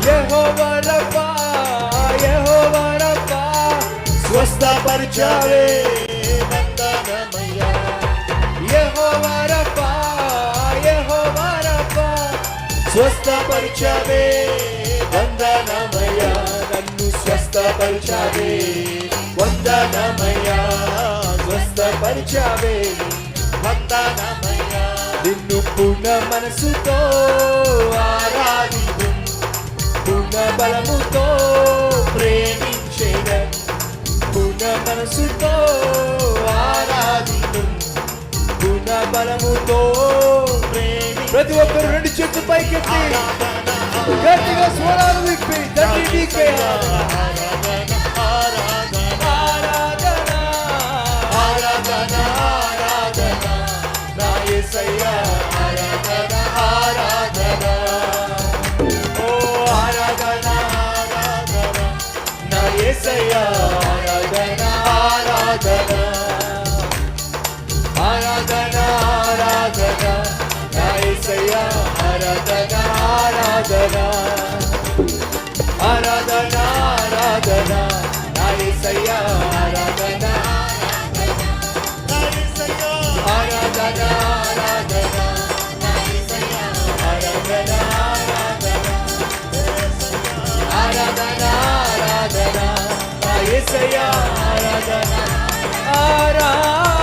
యెహోవా రబ్బా, యెహోవా రబ్బా, స్వస్థపరిచావే వందనమయ్యా. యెహోవా రబ్బా, యెహోవా రబ్బా, స్వస్థపరిచావే వందనమయ్యా. నన్ను స్వస్థపరిచావే వందనమయ్యా, స్వస్థపరిచావే వందనమయ్యా. నిన్ను పూర్ణ మనసుతో ఆరాధించు, పూర్ణ బలముతో ప్రేమించేదన్, పూర్ణ మనసుతో ఆరాధించు, పూర్ణ బలముతో ప్రేమి. ప్రతి ఒక్కరు రెండు చేతులు పైకెత్తి గట్టిగా స్వరాలు విప్పి తండ్రి నీకే ఆరాధన, ఆరాధన, ఆరాధన, ఆరాధన నా యేసయ్యా, ఆరాధన, ఆరాధన. ఓ ఆరాధన, ఆరాధన నా యేసయ్యా, ఆరాధన, ఆరాధన, ఆరాధన, ఆరాధన నా యేసయ్యా, ఆరాధన, ఆరాధన, ఆరాధన, ఆరాధన నా యేసయ్యా, ఆరాధన, ఆరాధన, ఆరాధన నా యేసయ్యా, ఆరాధన, ఆరాధన, ఆరాధన నా యేసయ్యా, ఆరాధన, ఆరాధన.